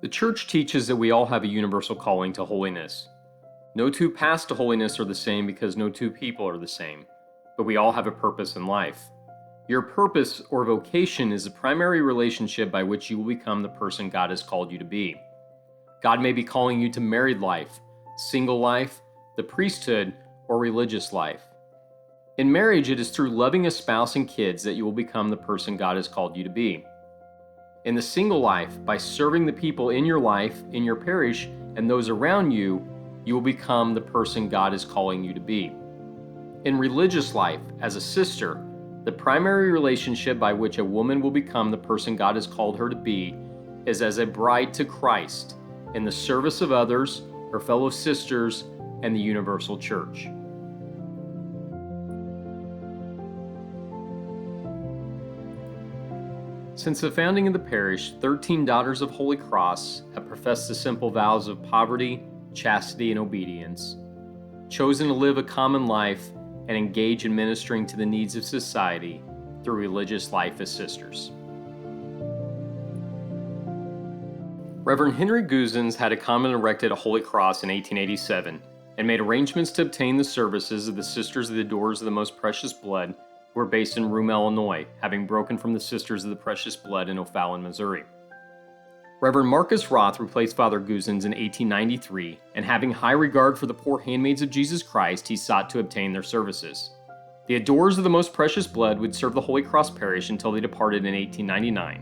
The Church teaches that we all have a universal calling to holiness. No two paths to holiness are the same because no two people are the same, but we all have a purpose in life. Your purpose or vocation is the primary relationship by which you will become the person God has called you to be. God may be calling you to married life, single life, the priesthood, or religious life. In marriage, it is through loving a spouse and kids that you will become the person God has called you to be. In the single life, by serving the people in your life, in your parish, and those around you, you will become the person God is calling you to be. In religious life, as a sister, the primary relationship by which a woman will become the person God has called her to be is as a bride to Christ, in the service of others, her fellow sisters, and the universal church. Since the founding of the parish, 13 Daughters of Holy Cross have professed the simple vows of poverty, chastity, and obedience, chosen to live a common life, and engage in ministering to the needs of society through religious life as sisters. Reverend Henry Guzens had a convent erected at Holy Cross in 1887 and made arrangements to obtain the services of the Sisters of the Doors of the Most Precious Blood, who were based in Roome, Illinois, having broken from the Sisters of the Precious Blood in O'Fallon, Missouri. Reverend Marcus Roth replaced Father Guzens in 1893, and having high regard for the poor handmaids of Jesus Christ, he sought to obtain their services. The Adorers of the Most Precious Blood would serve the Holy Cross Parish until they departed in 1899.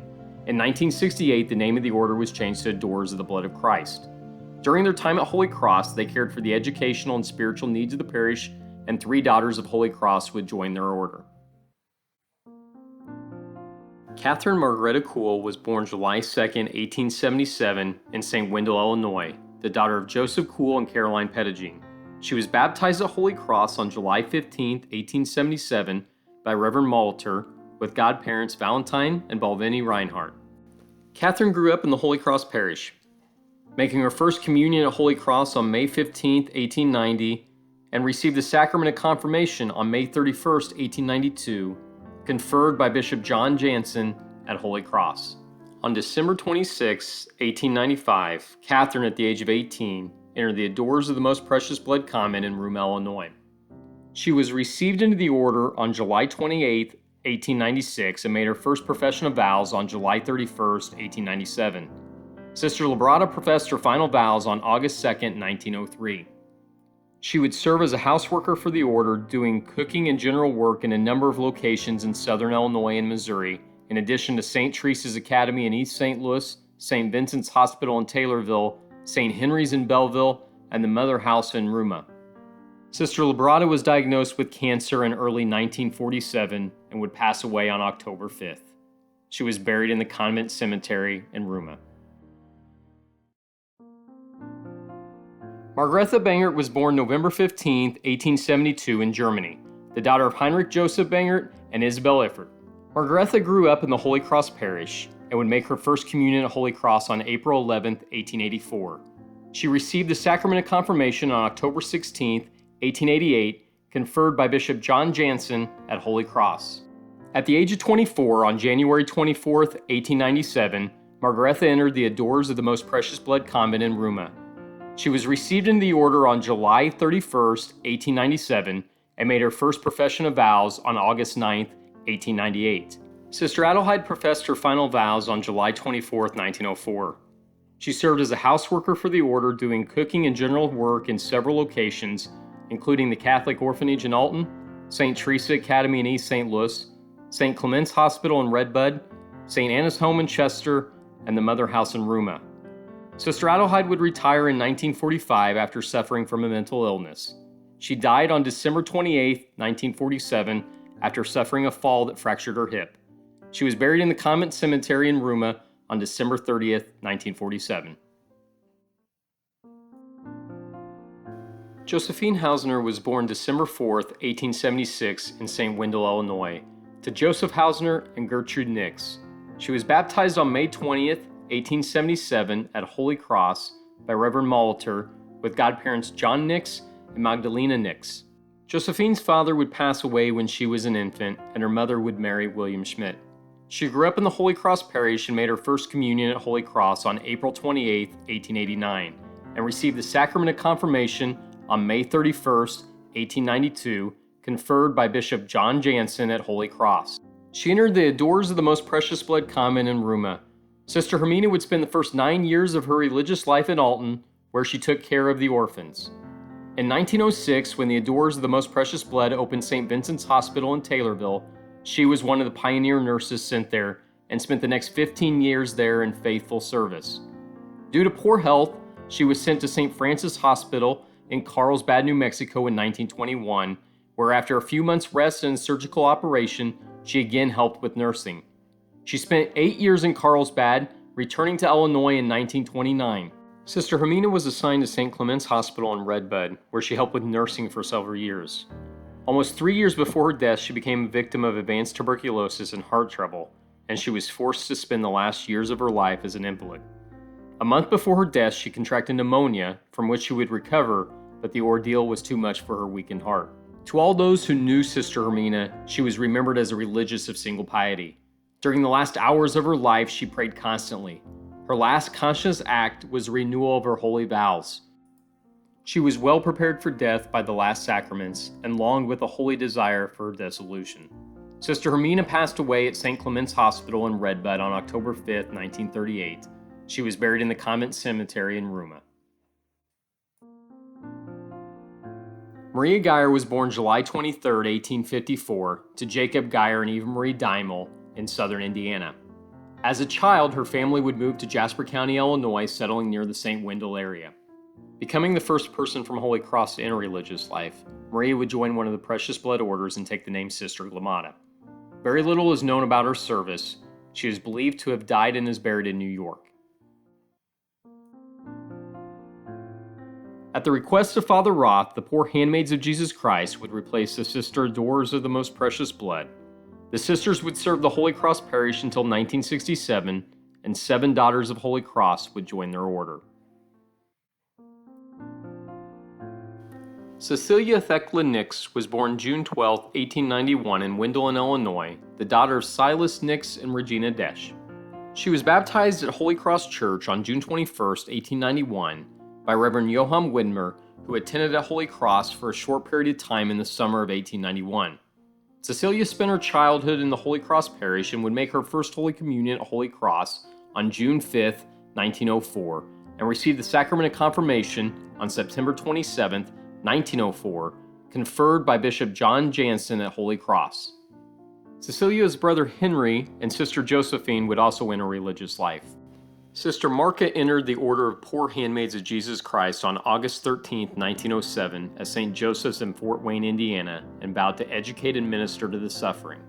In 1968, the name of the order was changed to Adorers of the Blood of Christ. During their time at Holy Cross, they cared for the educational and spiritual needs of the parish, and 3 Daughters of Holy Cross would join their order. Catherine Margaretta Kuhl was born July 2, 1877, in St. Wendel, Illinois, the daughter of Joseph Kuhl and Caroline Pettigene. She was baptized at Holy Cross on July 15, 1877, by Reverend Malter, with godparents Valentine and Balvenie Reinhardt. Catherine grew up in the Holy Cross Parish, making her first communion at Holy Cross on May 15, 1890, and received the sacrament of confirmation on May 31, 1892, conferred by Bishop John Jansen at Holy Cross. On December 26, 1895, Catherine, at the age of 18, entered the Adorers of the Most Precious Blood convent in Roome, Illinois. She was received into the order on July 28, 1896, and made her first profession of vows on July 31, 1897. Sister Liberata professed her final vows on August 2, 1903. She would serve as a houseworker for the order, doing cooking and general work in a number of locations in southern Illinois and Missouri, in addition to St. Teresa's Academy in East St. Louis, St. Vincent's Hospital in Taylorville, St. Henry's in Belleville, and the Mother House in Roome. Sister Liberata was diagnosed with cancer in early 1947 and would pass away on October 5th. She was buried in the convent cemetery in Roome. Margaretha Bangert was born November 15, 1872 in Germany, the daughter of Heinrich Joseph Bangert and Isabel Iffert. Margaretha grew up in the Holy Cross Parish and would make her first communion at Holy Cross on April 11, 1884. She received the sacrament of confirmation on October 16, 1888, conferred by Bishop John Jansen at Holy Cross. At the age of 24, on January 24, 1897, Margaretha entered the Adorers of the Most Precious Blood convent in Roome. She was received in the order on July 31, 1897, and made her first profession of vows on August 9, 1898. Sister Adelheid professed her final vows on July 24, 1904. She served as a houseworker for the order, doing cooking and general work in several locations, including the Catholic Orphanage in Alton, St. Teresa Academy in East St. Louis, St. Clement's Hospital in Redbud, St. Anna's Home in Chester, and the Mother House in Roome. Sister Adelheid would retire in 1945 after suffering from a mental illness. She died on December 28, 1947, after suffering a fall that fractured her hip. She was buried in the convent cemetery in Roome on December 30, 1947. Josephine Hausner was born December 4, 1876, in St. Wendel, Illinois, to Joseph Hausner and Gertrude Nix. She was baptized on May 20th, 1877, at Holy Cross by Reverend Malter, with godparents John Nix and Magdalene Nix. Josephine's father would pass away when she was an infant, and her mother would marry William Schmidt. She grew up in the Holy Cross Parish and made her first communion at Holy Cross on April 28, 1889, and received the sacrament of confirmation on May 31, 1892, conferred by Bishop John Jansen at Holy Cross. She entered the Adorers of the Most Precious Blood convent in Ruma. Sister Hermina would spend the first 9 years of her religious life in Alton, where she took care of the orphans. In 1906, when the Adorers of the Most Precious Blood opened St. Vincent's Hospital in Taylorville, she was one of the pioneer nurses sent there and spent the next 15 years there in faithful service. Due to poor health, she was sent to St. Francis Hospital in Carlsbad, New Mexico in 1921, where after a few months' rest and a surgical operation, she again helped with nursing. She spent 8 years in Carlsbad, returning to Illinois in 1929. Sister Hermina was assigned to St. Clement's Hospital in Redbud, where she helped with nursing for several years. Almost 3 years before her death, she became a victim of advanced tuberculosis and heart trouble, and she was forced to spend the last years of her life as an invalid. A month before her death, she contracted pneumonia, from which she would recover, but the ordeal was too much for her weakened heart. To all those who knew Sister Hermina, she was remembered as a religious of single piety. During the last hours of her life, she prayed constantly. Her last conscious act was the renewal of her holy vows. She was well prepared for death by the last sacraments and longed with a holy desire for her dissolution. Sister Hermina passed away at St. Clement's Hospital in Redbud on October 5, 1938. She was buried in the convent cemetery in Ruma. Maria Geier was born July 23, 1854, to Jacob Geier and Eva Marie Daimel in southern Indiana. As a child, her family would move to Jasper County, Illinois, settling near the St. Wendel area. Becoming the first person from Holy Cross to enter religious life, Maria would join one of the Precious Blood Orders and take the name Sister Glemata. Very little is known about her service. She is believed to have died and is buried in New York. At the request of Father Roth, the Poor Handmaids of Jesus Christ would replace the Sister Adorers of the Most Precious Blood. The sisters would serve the Holy Cross Parish until 1967, and 7 Daughters of Holy Cross would join their order. Cecelia Thecla Nix was born June 12, 1891 in Wendelin, Illinois, the daughter of Silas Nix and Regina Desch. She was baptized at Holy Cross Church on June 21, 1891, by Reverend Johann Widmer, who attended at Holy Cross for a short period of time in the summer of 1891. Cecelia spent her childhood in the Holy Cross Parish and would make her first Holy Communion at Holy Cross on June 5, 1904, and receive the sacrament of confirmation on September 27, 1904, conferred by Bishop John Jansen at Holy Cross. Cecilia's brother Henry and sister Josephine would also enter religious life. Sister Marca entered the Order of Poor Handmaids of Jesus Christ on August 13, 1907, at St. Joseph's in Fort Wayne, Indiana, and vowed to educate and minister to the suffering.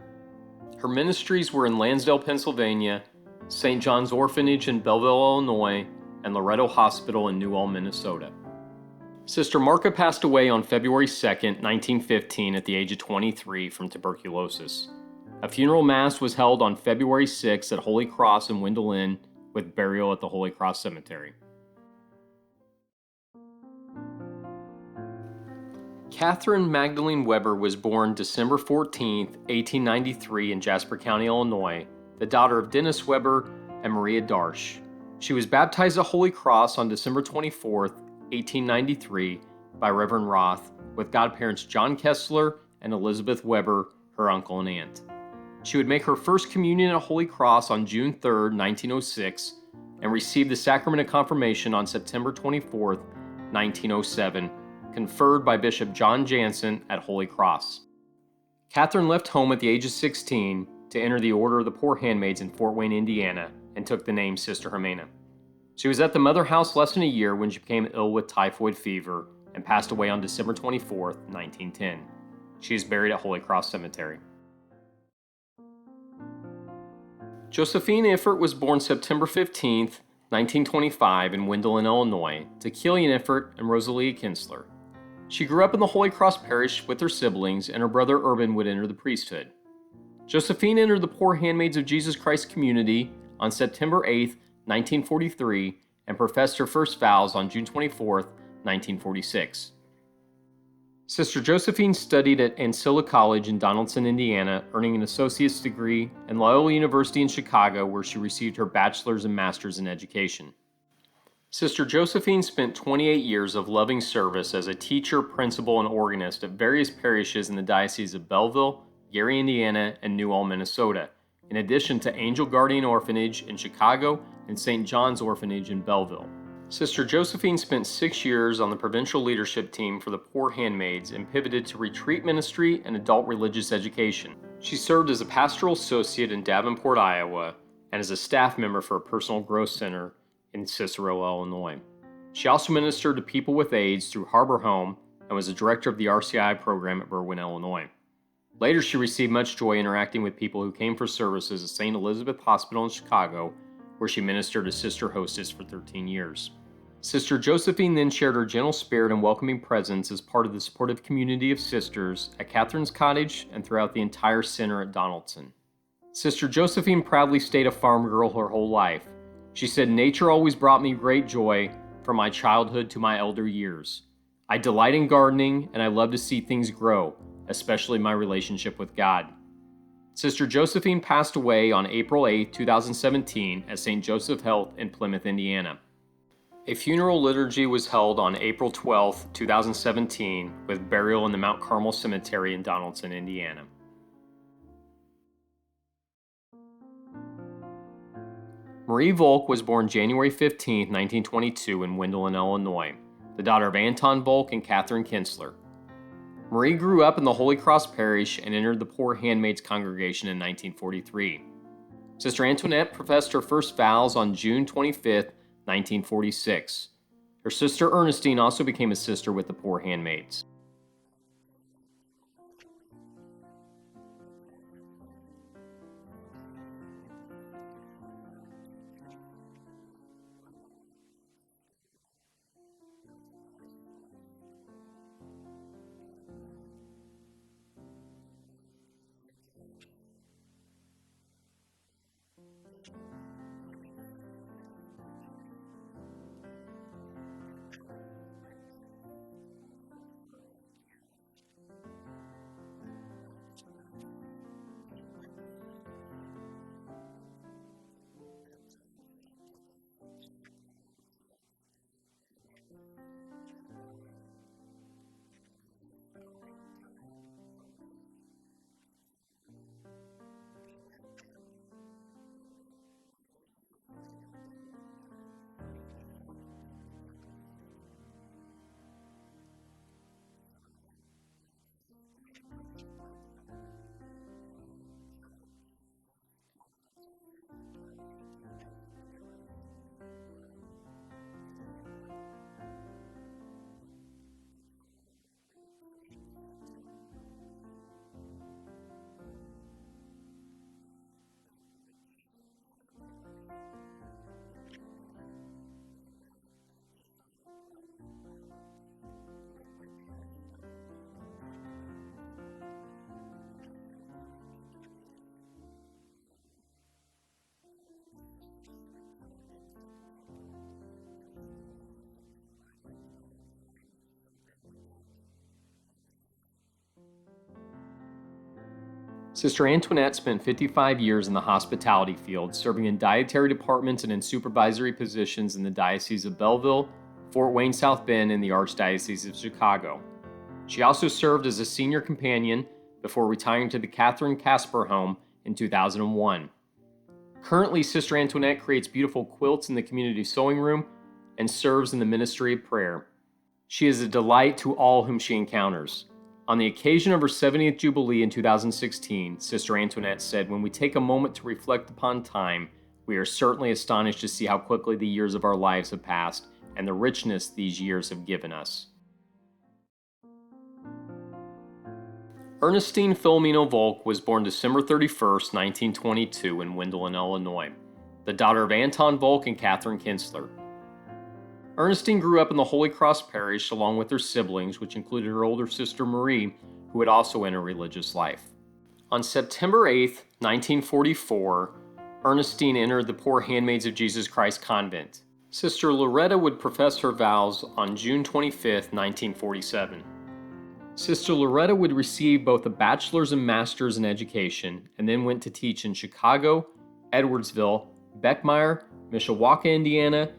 Her ministries were in Lansdale, Pennsylvania, St. John's Orphanage in Belleville, Illinois, and Loretto Hospital in New Ulm, Minnesota. Sister Marca passed away on February 2, 1915, at the age of 23 from tuberculosis. A funeral mass was held on February 6 at Holy Cross in Wendelin, with burial at the Holy Cross Cemetery. Catherine Magdalene Weber was born December 14, 1893 in Jasper County, Illinois, the daughter of Dennis Weber and Maria Darsch. She was baptized at Holy Cross on December 24, 1893 by Reverend Roth, with godparents John Kessler and Elizabeth Weber, her uncle and aunt. She would make her first communion at Holy Cross on June 3, 1906, and receive the sacrament of confirmation on September 24, 1907, conferred by Bishop John Jansen at Holy Cross. Catherine left home at the age of 16 to enter the Order of the Poor Handmaids in Fort Wayne, Indiana, and took the name Sister Hermana. She was at the Mother House less than a year when she became ill with typhoid fever and passed away on December 24, 1910. She is buried at Holy Cross Cemetery. Josephine Effort was born September 15, 1925 in Wendelin, Illinois, to Killian Iffert and Rosalia Kinsler. She grew up in the Holy Cross Parish with her siblings, and her brother Urban would enter the priesthood. Josephine entered the Poor Handmaids of Jesus Christ community on September 8, 1943, and professed her first vows on June 24, 1946. Sister Josephine studied at Ancilla College in Donaldson, Indiana, earning an associate's degree, and Loyola University in Chicago, where she received her bachelor's and master's in education. Sister Josephine spent 28 years of loving service as a teacher, principal, and organist at various parishes in the Diocese of Belleville, Gary, Indiana, and New Ulm, Minnesota, in addition to Angel Guardian Orphanage in Chicago and St. John's Orphanage in Belleville. Sister Josephine spent 6 years on the provincial leadership team for the Poor Handmaids and pivoted to retreat ministry and adult religious education. She served as a pastoral associate in Davenport, Iowa, and as a staff member for a personal growth center in Cicero, Illinois. She also ministered to people with AIDS through Harbor Home and was a director of the RCI program at Berwyn, Illinois. Later, she received much joy interacting with people who came for services at St. Elizabeth Hospital in Chicago, where she ministered as sister hostess for 13 years. Sister Josephine then shared her gentle spirit and welcoming presence as part of the supportive community of sisters at Catherine's Cottage and throughout the entire center at Donaldson. Sister Josephine proudly stayed a farm girl her whole life. She said, "Nature always brought me great joy from my childhood to my elder years. I delight in gardening and I love to see things grow, especially my relationship with God." Sister Josephine passed away on April 8, 2017 at St. Joseph Health in Plymouth, Indiana. A funeral liturgy was held on April 12, 2017, with burial in the Mount Carmel Cemetery in Donaldson, Indiana. Marie Volk was born January 15, 1922 in Wendelin, Illinois, the daughter of Anton Volk and Catherine Kinsler. Marie grew up in the Holy Cross Parish and entered the Poor Handmaids congregation in 1943. Sister Antoinette professed her first vows on June 25, 1946. Her sister Ernestine also became a sister with the Poor Handmaids. Sister Antoinette spent 55 years in the hospitality field, serving in dietary departments and in supervisory positions in the Diocese of Belleville, Fort Wayne South Bend, and the Archdiocese of Chicago. She also served as a senior companion before retiring to the Catherine Casper Home in 2001. Currently, Sister Antoinette creates beautiful quilts in the community sewing room and serves in the ministry of prayer. She is a delight to all whom she encounters. On the occasion of her 70th Jubilee in 2016, Sister Antoinette said, "When we take a moment to reflect upon time, we are certainly astonished to see how quickly the years of our lives have passed and the richness these years have given us." Ernestine Philomeno Volk was born December 31, 1922 in Wendelin, Illinois, the daughter of Anton Volk and Catherine Kinsler. Ernestine grew up in the Holy Cross Parish along with her siblings, which included her older sister Marie, who had also entered religious life. On September 8, 1944, Ernestine entered the Poor Handmaids of Jesus Christ convent. Sister Loretta would profess her vows on June 25, 1947. Sister Loretta would receive both a bachelor's and master's in education, and then went to teach in Chicago, Edwardsville, Beckmeyer, Mishawaka, Indiana,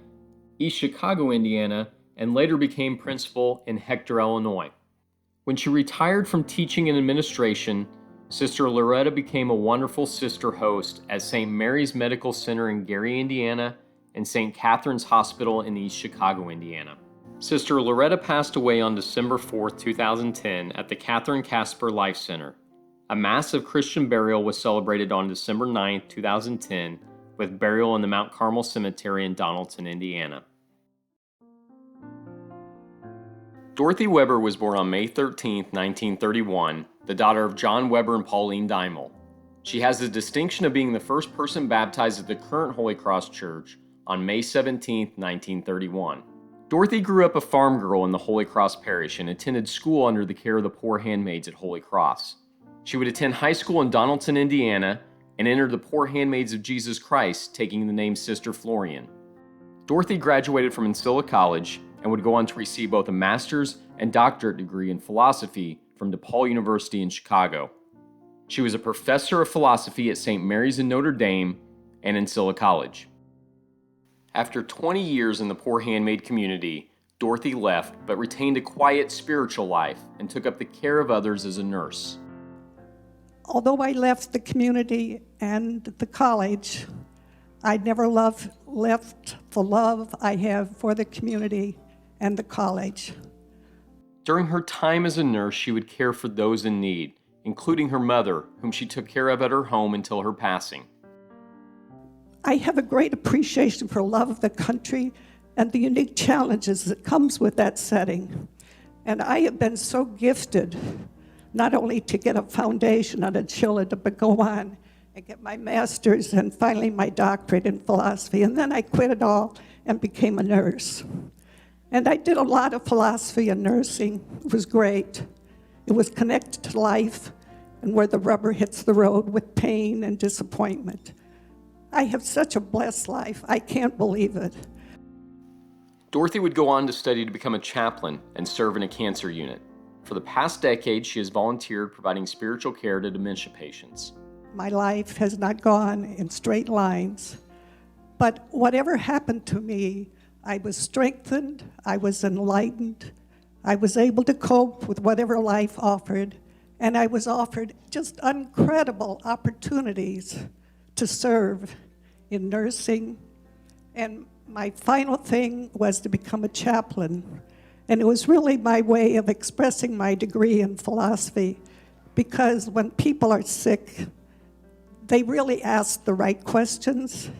East Chicago, Indiana, and later became principal in Hector, Illinois. When she retired from teaching and administration, Sister Loretta became a wonderful sister host at St. Mary's Medical Center in Gary, Indiana, and St. Catherine's Hospital in East Chicago, Indiana. Sister Loretta passed away on December 4, 2010 at the Catherine Casper Life Center. A mass of Christian burial was celebrated on December 9, 2010, with burial in the Mount Carmel Cemetery in Donaldson, Indiana. Dorothy Weber was born on May 13, 1931, the daughter of John Weber and Pauline Daimel. She has the distinction of being the first person baptized at the current Holy Cross Church on May 17, 1931. Dorothy grew up a farm girl in the Holy Cross Parish and attended school under the care of the poor handmaids at Holy Cross. She would attend high school in Donaldson, Indiana, and enter the Poor Handmaids of Jesus Christ, taking the name Sister Florian. Dorothy graduated from Ancilla College and would go on to receive both a master's and doctorate degree in philosophy from DePaul University in Chicago. She was a professor of philosophy at St. Mary's in Notre Dame and Ancilla College. After 20 years in the poor handmaid community, Dorothy left but retained a quiet spiritual life and took up the care of others as a nurse. Although I left the community and the college, I never left the love I have for the community and the college. During her time as a nurse, she would care for those in need, including her mother, whom she took care of at her home until her passing. I have a great appreciation for love of the country and the unique challenges that comes with that setting. And I have been so gifted, not only to get a foundation on agility, but go on and get my master's and finally my doctorate in philosophy. And then I quit it all and became a nurse. And I did a lot of philosophy and nursing. It was great. It was connected to life and where the rubber hits the road with pain and disappointment. I have such a blessed life. I can't believe it. Dorothy would go on to study to become a chaplain and serve in a cancer unit. For the past decade, she has volunteered providing spiritual care to dementia patients. My life has not gone in straight lines, but whatever happened to me, I was strengthened, I was enlightened, I was able to cope with whatever life offered, and I was offered just incredible opportunities to serve in nursing. And my final thing was to become a chaplain. And it was really my way of expressing my degree in philosophy, because when people are sick, they really ask the right questions.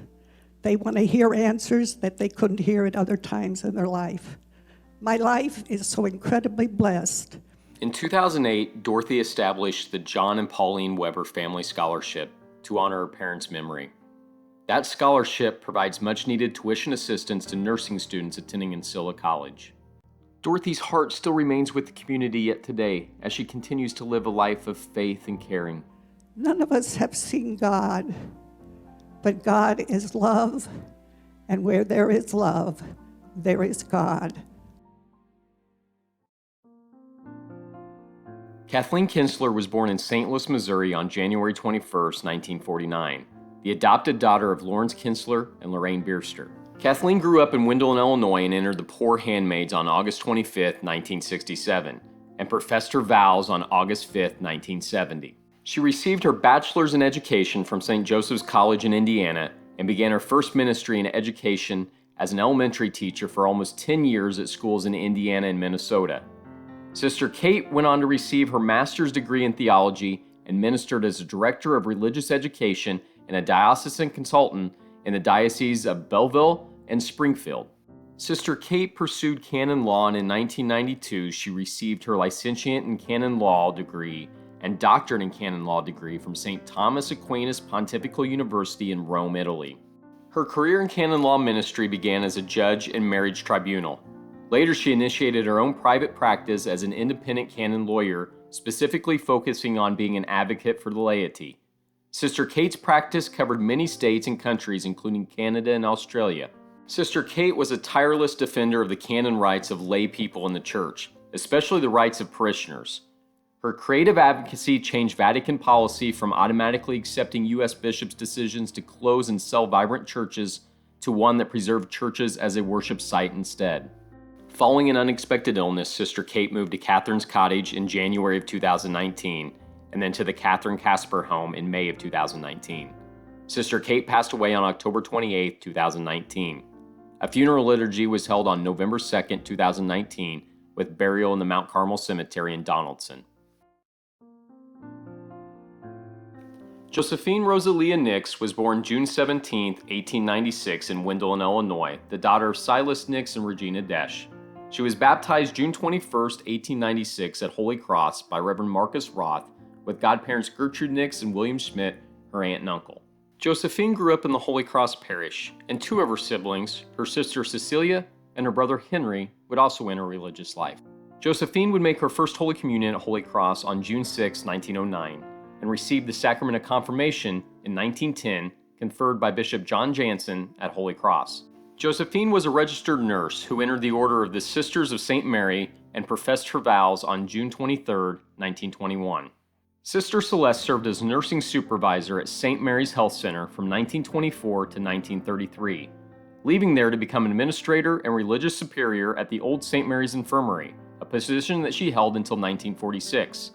They want to hear answers that they couldn't hear at other times in their life. My life is so incredibly blessed. In 2008, Dorothy established the John and Pauline Weber Family Scholarship to honor her parents' memory. That scholarship provides much-needed tuition assistance to nursing students attending Ancilla College. Dorothy's heart still remains with the community yet today as she continues to live a life of faith and caring. None of us have seen God, but God is love, and where there is love, there is God. Kathleen Kinsler was born in St. Louis, Missouri on January 21, 1949, the adopted daughter of Lawrence Kinsler and Lorraine Bierster. Kathleen grew up in Wendelin, Illinois, and entered the Poor Handmaids on August 25, 1967, and professed her vows on August 5, 1970. She received her bachelor's in education from St. Joseph's College in Indiana and began her first ministry in education as an elementary teacher for almost 10 years at schools in Indiana and Minnesota. Sister Kate went on to receive her master's degree in theology and ministered as a director of religious education and a diocesan consultant in the Diocese of Belleville and Springfield. Sister Kate pursued canon law, and in 1992 she received her licentiate in canon law degree and doctorate in canon law degree from St. Thomas Aquinas Pontifical University in Rome, Italy. Her career in canon law ministry began as a judge in marriage tribunal. Later, she initiated her own private practice as an independent canon lawyer, specifically focusing on being an advocate for the laity. Sister Kate's practice covered many states and countries, including Canada and Australia. Sister Kate was a tireless defender of the canon rights of lay people in the church, especially the rights of parishioners. Her creative advocacy changed Vatican policy from automatically accepting U.S. bishops' decisions to close and sell vibrant churches to one that preserved churches as a worship site instead. Following an unexpected illness, Sister Kate moved to Catherine's Cottage in January of 2019, and then to the Catherine Casper home in May of 2019. Sister Kate passed away on October 28, 2019. A funeral liturgy was held on November 2, 2019, with burial in the Mount Carmel Cemetery in Donaldson. Josephine Rosalia Nix was born June 17, 1896 in Wendelin, Illinois, the daughter of Silas Nix and Regina Desch. She was baptized June 21, 1896 at Holy Cross by Reverend Marcus Roth, with godparents Gertrude Nix and William Schmidt, her aunt and uncle. Josephine grew up in the Holy Cross parish, and two of her siblings, her sister Cecelia and her brother Henry, would also enter religious life. Josephine would make her first Holy Communion at Holy Cross on June 6, 1909, and received the sacrament of confirmation in 1910, conferred by Bishop John Jansen at Holy Cross. Josephine was a registered nurse who entered the Order of the Sisters of St. Mary and professed her vows on June 23, 1921. Sister Celeste served as nursing supervisor at St. Mary's Health Center from 1924 to 1933, leaving there to become an administrator and religious superior at the Old St. Mary's Infirmary, a position that she held until 1946.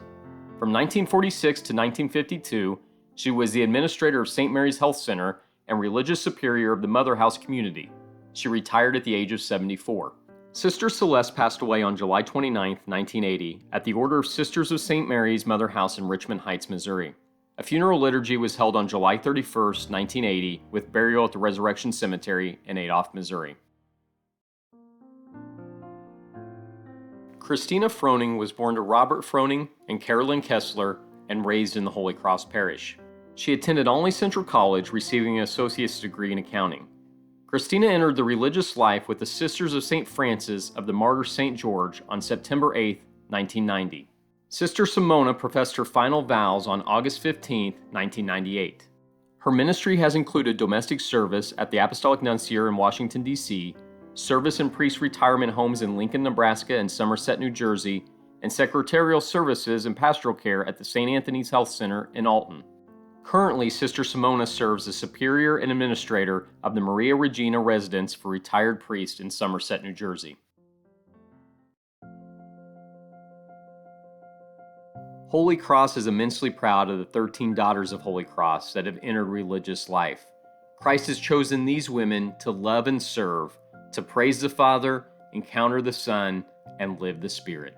From 1946 to 1952, she was the administrator of St. Mary's Health Center and religious superior of the Mother House community. She retired at the age of 74. Sister Celeste passed away on July 29, 1980, at the Order of Sisters of St. Mary's Mother House in Richmond Heights, Missouri. A funeral liturgy was held on July 31, 1980, with burial at the Resurrection Cemetery in Adolph, Missouri. Christina Froening was born to Robert Froening and Carolyn Kessler and raised in the Holy Cross Parish. She attended Olney Central College, receiving an associate's degree in accounting. Christina entered the religious life with the Sisters of St. Francis of the Martyr St. George on September 8, 1990. Sister Simona professed her final vows on August 15, 1998. Her ministry has included domestic service at the Apostolic Nunciature in Washington, D.C., service in priest retirement homes in Lincoln, Nebraska and Somerset, New Jersey, and secretarial services and pastoral care at the St. Anthony's Health Center in Alton. Currently, Sister Simona serves as superior and administrator of the Maria Regina Residence for Retired Priests in Somerset, New Jersey. Holy Cross is immensely proud of the 13 daughters of Holy Cross that have entered religious life. Christ has chosen these women to love and serve, to praise the Father, encounter the Son, and live the Spirit.